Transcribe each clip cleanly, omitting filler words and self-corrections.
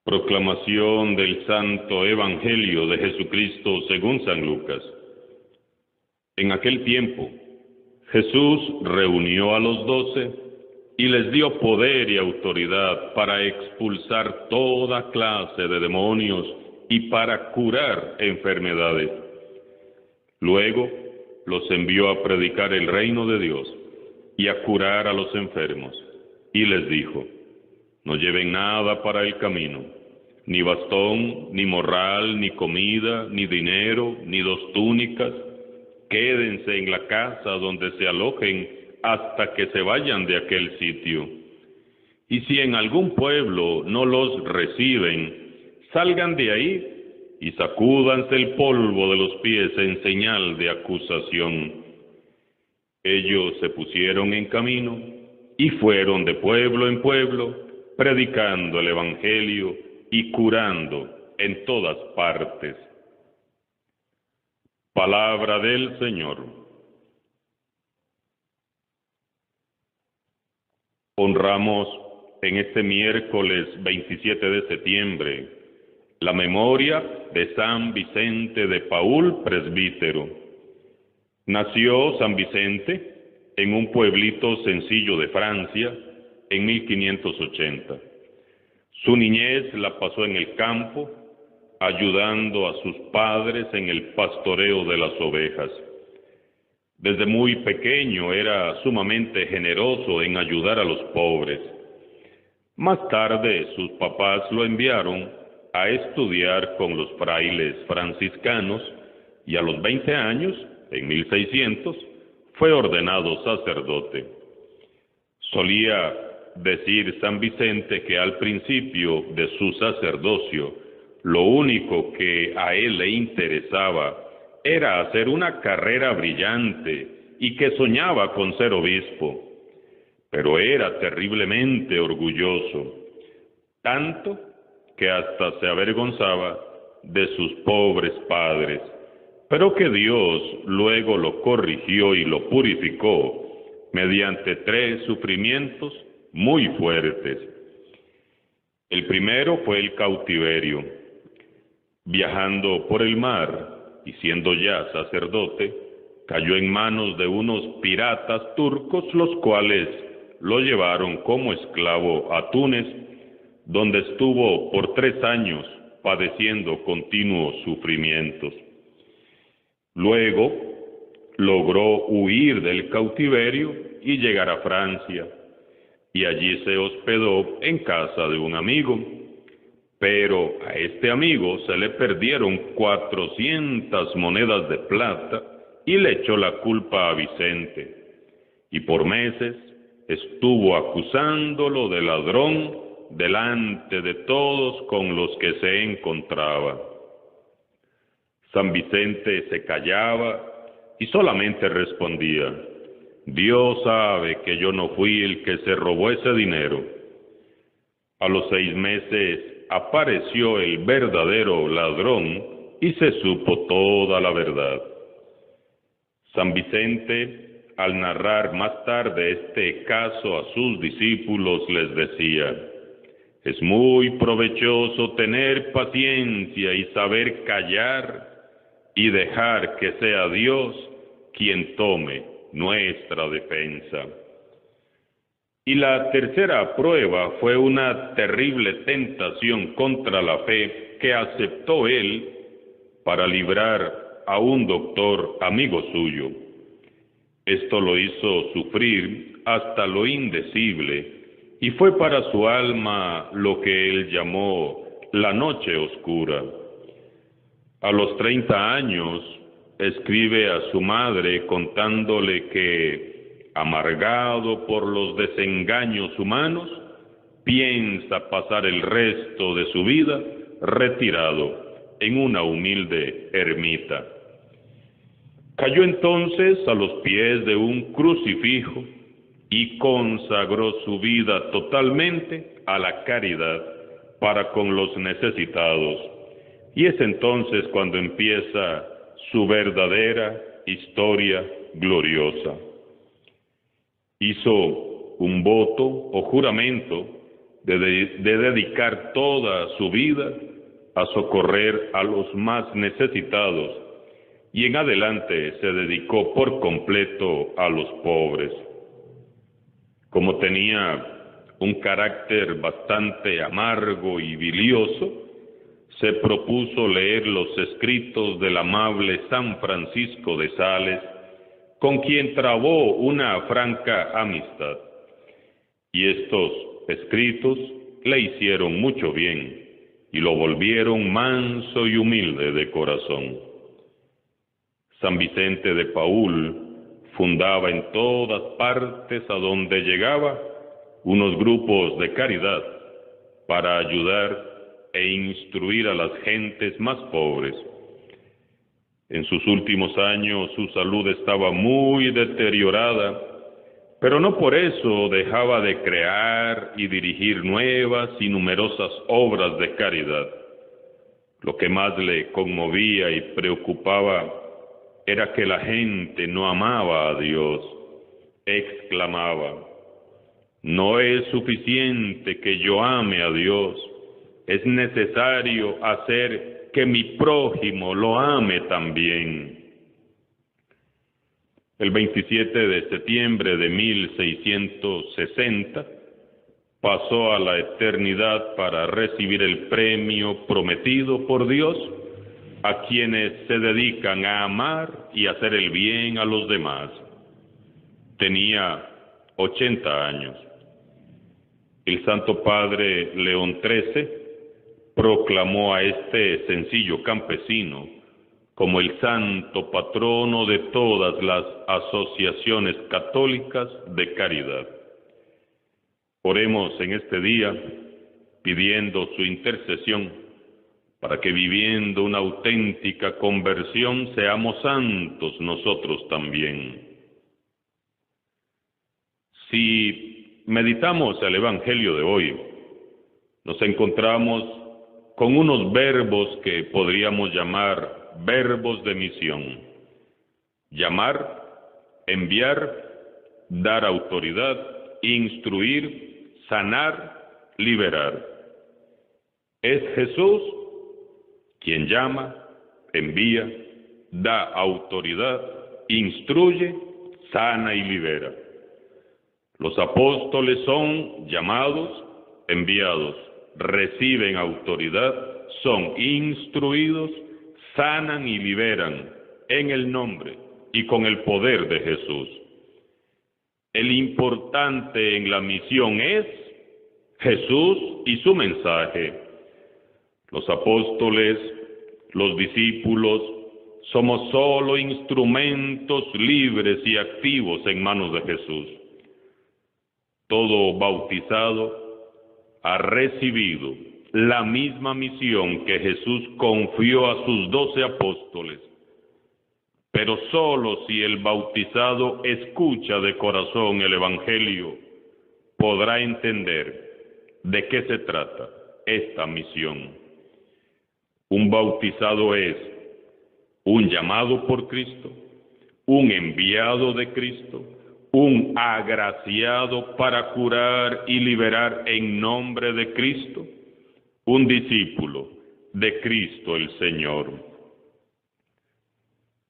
Proclamación del Santo Evangelio de Jesucristo según San Lucas. En aquel tiempo, Jesús reunió a los 12 y les dio poder y autoridad para expulsar toda clase de demonios y para curar enfermedades. Luego los envió a predicar el reino de Dios y a curar a los enfermos. Y les dijo: no lleven nada para el camino, ni bastón, ni morral, ni comida, ni dinero, ni 2 túnicas. Quédense en la casa donde se alojen hasta que se vayan de aquel sitio. Y si en algún pueblo no los reciben, salgan de ahí y sacúdanse el polvo de los pies en señal de acusación. Ellos se pusieron en camino y fueron de pueblo en pueblo, predicando el Evangelio y curando en todas partes. Palabra del Señor. Honramos en este miércoles 27 de septiembre la memoria de San Vicente de Paúl, presbítero. Nació San Vicente en un pueblito sencillo de Francia en 1580. Su niñez la pasó en el campo, ayudando a sus padres en el pastoreo de las ovejas. Desde muy pequeño era sumamente generoso en ayudar a los pobres. Más tarde sus papás lo enviaron a estudiar con los frailes franciscanos y a los 20 años, en 1600, fue ordenado sacerdote. Solía decir San Vicente que al principio de su sacerdocio, lo único que a él le interesaba era hacer una carrera brillante y que soñaba con ser obispo. Pero era terriblemente orgulloso, tanto que hasta se avergonzaba de sus pobres padres, pero que Dios luego lo corrigió y lo purificó mediante 3 sufrimientos muy fuertes. El primero fue el cautiverio. Viajando por el mar y siendo ya sacerdote, cayó en manos de unos piratas turcos, los cuales lo llevaron como esclavo a Túnez, donde estuvo por 3 años padeciendo continuos sufrimientos. Luego logró huir del cautiverio y llegar a Francia, y allí se hospedó en casa de un amigo. Pero a este amigo se le perdieron 400 monedas de plata y le echó la culpa a Vicente. Y por meses estuvo acusándolo de ladrón delante de todos con los que se encontraba. San Vicente se callaba y solamente respondía: Dios sabe que yo no fui el que se robó ese dinero. A los 6 meses apareció el verdadero ladrón y se supo toda la verdad. San Vicente, al narrar más tarde este caso a sus discípulos, les decía: es muy provechoso tener paciencia y saber callar y dejar que sea Dios quien tome nuestra defensa. Y la tercera prueba fue una terrible tentación contra la fe que aceptó él para librar a un doctor amigo suyo. Esto lo hizo sufrir hasta lo indecible y fue para su alma lo que él llamó la noche oscura. A los 30 años escribe a su madre contándole que, amargado por los desengaños humanos, piensa pasar el resto de su vida retirado en una humilde ermita. Cayó entonces a los pies de un crucifijo y consagró su vida totalmente a la caridad para con los necesitados. Y es entonces cuando empieza su verdadera historia gloriosa. Hizo un voto o juramento de dedicar toda su vida a socorrer a los más necesitados, y en adelante se dedicó por completo a los pobres. Como tenía un carácter bastante amargo y bilioso, se propuso leer los escritos del amable San Francisco de Sales, con quien trabó una franca amistad. Y estos escritos le hicieron mucho bien y lo volvieron manso y humilde de corazón. San Vicente de Paúl fundaba en todas partes a donde llegaba unos grupos de caridad para ayudar e instruir a las gentes más pobres. En sus últimos años su salud estaba muy deteriorada, pero no por eso dejaba de crear y dirigir nuevas y numerosas obras de caridad. Lo que más le conmovía y preocupaba era que la gente no amaba a Dios. Exclamaba: no es suficiente que yo ame a Dios, es necesario hacer que mi prójimo lo ame también. El 27 de septiembre de 1660 pasó a la eternidad para recibir el premio prometido por Dios a quienes se dedican a amar y hacer el bien a los demás. Tenía 80 años. El Santo Padre León XIII proclamó a este sencillo campesino como el santo patrono de todas las asociaciones católicas de caridad. Oremos en este día pidiendo su intercesión para que, viviendo una auténtica conversión, seamos santos nosotros también. Si meditamos el Evangelio de hoy, nos encontramos con unos verbos que podríamos llamar verbos de misión: llamar, enviar, dar autoridad, instruir, sanar, liberar. Es Jesús quien llama, envía, da autoridad, instruye, sana y libera. Los apóstoles son llamados, enviados, reciben autoridad, son instruidos, sanan y liberan en el nombre y con el poder de Jesús. El importante en la misión es Jesús y su mensaje. Los apóstoles, los discípulos, somos solo instrumentos libres y activos en manos de Jesús. Todo bautizado ha recibido la misma misión que Jesús confió a sus 12 apóstoles, pero solo si el bautizado escucha de corazón el Evangelio, podrá entender de qué se trata esta misión. Un bautizado es un llamado por Cristo, un enviado de Cristo, un agraciado para curar y liberar en nombre de Cristo, un discípulo de Cristo el Señor.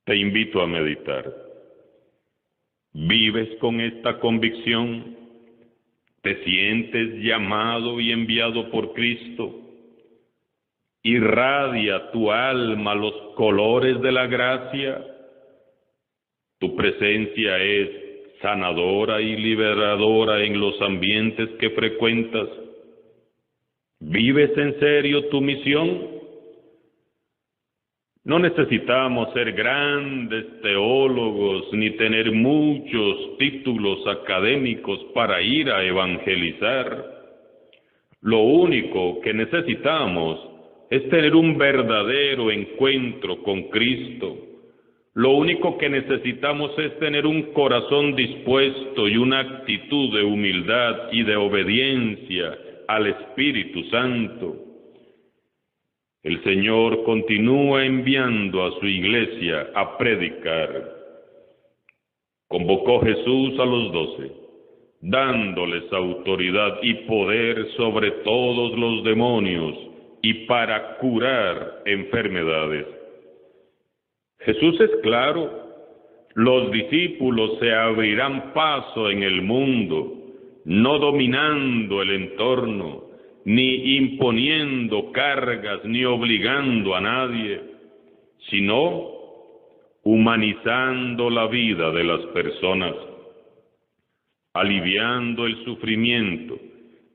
Te invito a meditar. ¿Vives con esta convicción? ¿Te sientes llamado y enviado por Cristo? ¿Irradia tu alma los colores de la gracia? ¿Tu presencia es sanadora y liberadora en los ambientes que frecuentas? ¿Vives en serio tu misión? No necesitamos ser grandes teólogos ni tener muchos títulos académicos para ir a evangelizar. Lo único que necesitamos es tener un verdadero encuentro con Cristo. Lo único que necesitamos es tener un corazón dispuesto y una actitud de humildad y de obediencia al Espíritu Santo. El Señor continúa enviando a su iglesia a predicar. Convocó Jesús a los 12. dándoles autoridad y poder sobre todos los demonios y para curar enfermedades. Jesús es claro, los discípulos se abrirán paso en el mundo, no dominando el entorno, ni imponiendo cargas, ni obligando a nadie, sino humanizando la vida de las personas, aliviando el sufrimiento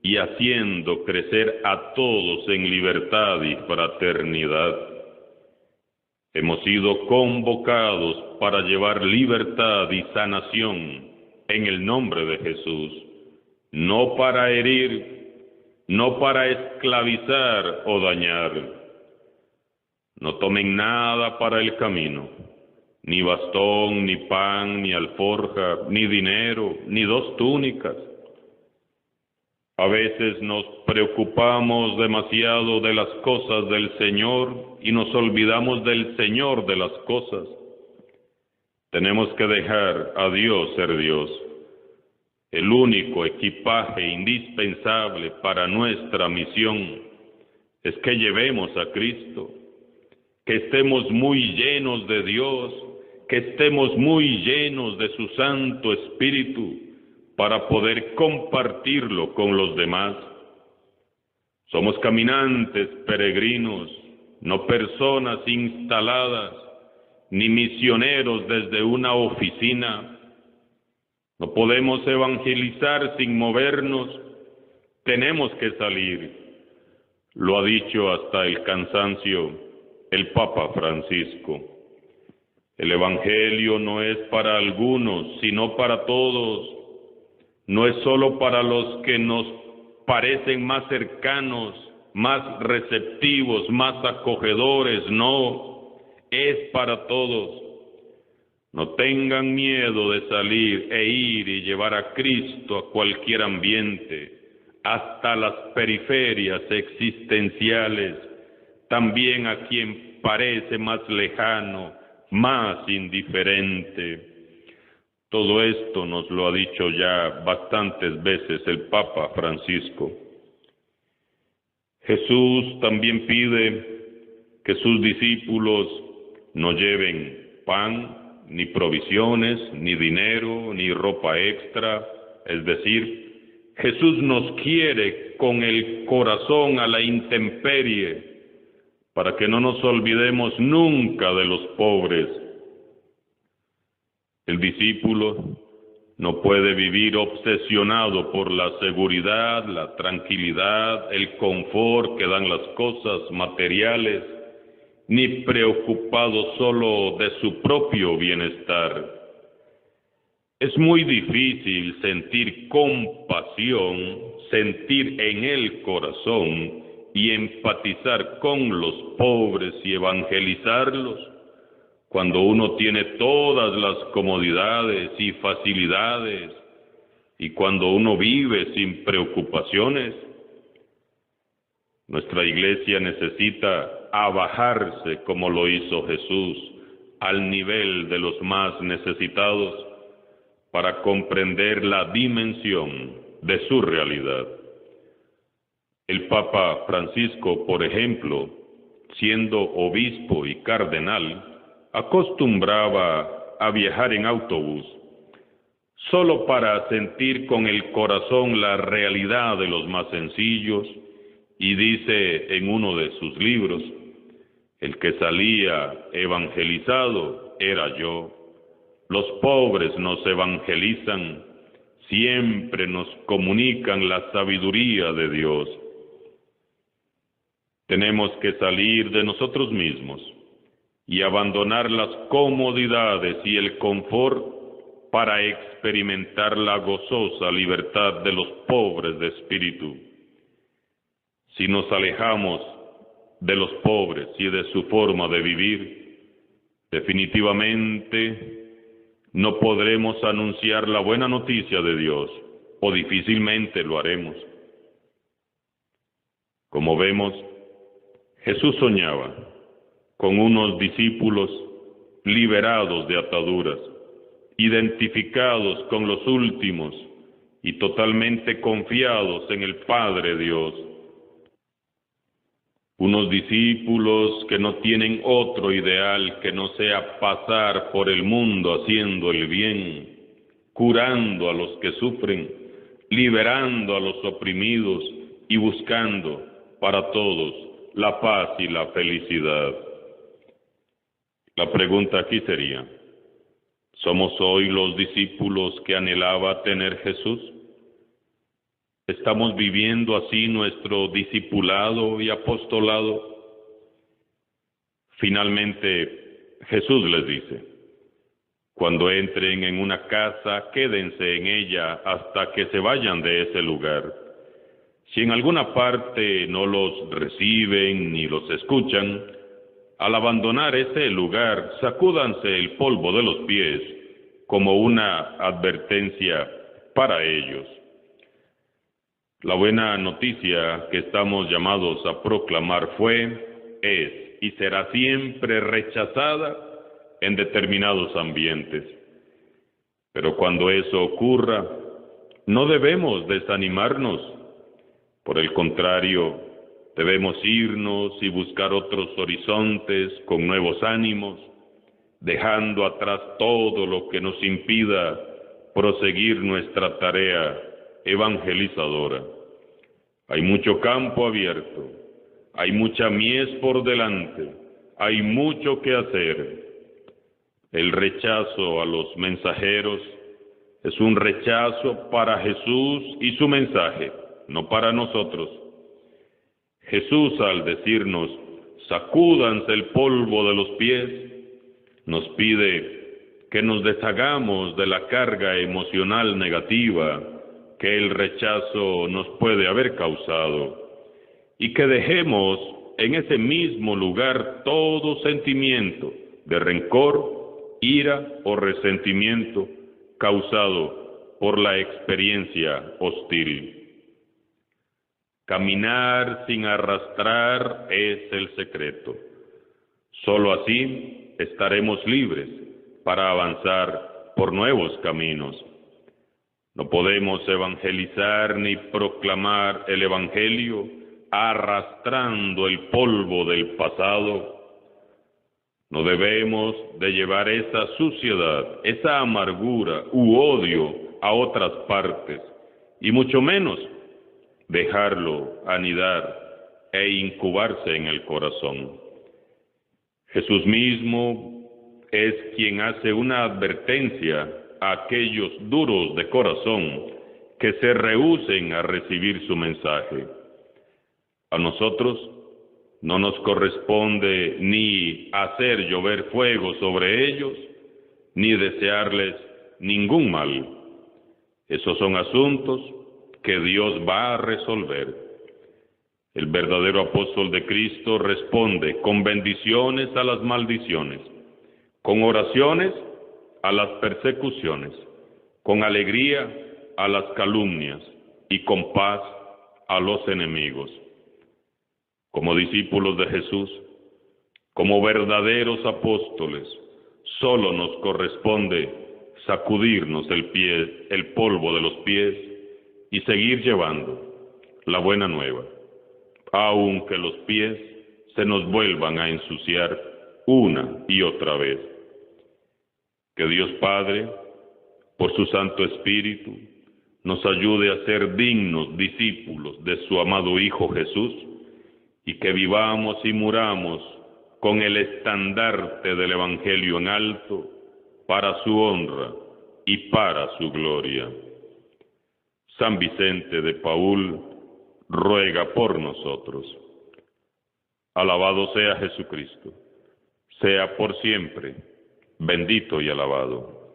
y haciendo crecer a todos en libertad y fraternidad. Hemos sido convocados para llevar libertad y sanación en el nombre de Jesús, no para herir, no para esclavizar o dañar. No tomen nada para el camino, ni bastón, ni pan, ni alforja, ni dinero, ni 2 túnicas. A veces nos preocupamos demasiado de las cosas del Señor y nos olvidamos del Señor de las cosas. Tenemos que dejar a Dios ser Dios, el único equipaje indispensable para nuestra misión es que llevemos a Cristo, que estemos muy llenos de Dios, que estemos muy llenos de su Santo Espíritu para poder compartirlo con los demás. Somos caminantes, peregrinos, no personas instaladas, ni misioneros desde una oficina. No podemos evangelizar sin movernos, tenemos que salir. Lo ha dicho hasta el cansancio el Papa Francisco. El Evangelio no es para algunos, sino para todos. No es solo para los que nos parecen más cercanos, más receptivos, más acogedores, no, es para todos. No tengan miedo de salir e ir y llevar a Cristo a cualquier ambiente, hasta las periferias existenciales, también a quien parece más lejano, más indiferente. Todo esto nos lo ha dicho ya bastantes veces el Papa Francisco. Jesús también pide que sus discípulos no lleven pan, ni provisiones, ni dinero, ni ropa extra. Es decir, Jesús nos quiere con el corazón a la intemperie, para que no nos olvidemos nunca de los pobres. El discípulo no puede vivir obsesionado por la seguridad, la tranquilidad, el confort que dan las cosas materiales, ni preocupado solo de su propio bienestar. Es muy difícil sentir compasión, sentir en el corazón y empatizar con los pobres y evangelizarlos cuando uno tiene todas las comodidades y facilidades y cuando uno vive sin preocupaciones. Nuestra iglesia necesita abajarse como lo hizo Jesús al nivel de los más necesitados para comprender la dimensión de su realidad. El Papa Francisco, por ejemplo, siendo obispo y cardenal, acostumbraba a viajar en autobús solo para sentir con el corazón la realidad de los más sencillos, y dice en uno de sus libros: el que salía evangelizado era yo. Los pobres nos evangelizan, siempre nos comunican la sabiduría de Dios. Tenemos que salir de nosotros mismos y abandonar las comodidades y el confort para experimentar la gozosa libertad de los pobres de espíritu. Si nos alejamos de los pobres y de su forma de vivir, definitivamente no podremos anunciar la buena noticia de Dios, o difícilmente lo haremos. Como vemos, Jesús soñaba con unos discípulos liberados de ataduras, identificados con los últimos y totalmente confiados en el Padre Dios. Unos discípulos que no tienen otro ideal que no sea pasar por el mundo haciendo el bien, curando a los que sufren, liberando a los oprimidos y buscando para todos la paz y la felicidad. La pregunta aquí sería, ¿somos hoy los discípulos que anhelaba tener Jesús? ¿Estamos viviendo así nuestro discipulado y apostolado? Finalmente, Jesús les dice, cuando entren en una casa, quédense en ella hasta que se vayan de ese lugar. Si en alguna parte no los reciben ni los escuchan, al abandonar ese lugar, sacúdanse el polvo de los pies como una advertencia para ellos. La buena noticia que estamos llamados a proclamar es y será siempre rechazada en determinados ambientes. Pero cuando eso ocurra, no debemos desanimarnos. Por el contrario, debemos irnos y buscar otros horizontes con nuevos ánimos, dejando atrás todo lo que nos impida proseguir nuestra tarea evangelizadora. Hay mucho campo abierto, hay mucha mies por delante, hay mucho que hacer. El rechazo a los mensajeros es un rechazo para Jesús y su mensaje, no para nosotros. Jesús, al decirnos, sacúdanse el polvo de los pies, nos pide que nos deshagamos de la carga emocional negativa que el rechazo nos puede haber causado y que dejemos en ese mismo lugar todo sentimiento de rencor, ira o resentimiento causado por la experiencia hostil. Caminar sin arrastrar es el secreto. Solo así estaremos libres para avanzar por nuevos caminos. No podemos evangelizar ni proclamar el Evangelio arrastrando el polvo del pasado. No debemos de llevar esa suciedad, esa amargura u odio a otras partes, y mucho menos dejarlo anidar e incubarse en el corazón. Jesús mismo es quien hace una advertencia a aquellos duros de corazón que se rehúsen a recibir su mensaje. A nosotros no nos corresponde ni hacer llover fuego sobre ellos, ni desearles ningún mal. Esos son asuntos que Dios va a resolver. El verdadero apóstol de Cristo responde con bendiciones a las maldiciones, con oraciones a las persecuciones, con alegría a las calumnias y con paz a los enemigos. Como discípulos de Jesús, como verdaderos apóstoles, solo nos corresponde sacudirnos el polvo de los pies y seguir llevando la buena nueva, aunque los pies se nos vuelvan a ensuciar una y otra vez. Que Dios Padre, por su Santo Espíritu, nos ayude a ser dignos discípulos de su amado Hijo Jesús, y que vivamos y muramos con el estandarte del Evangelio en alto, para su honra y para su gloria. San Vicente de Paúl ruega por nosotros. Alabado sea Jesucristo, sea por siempre bendito y alabado.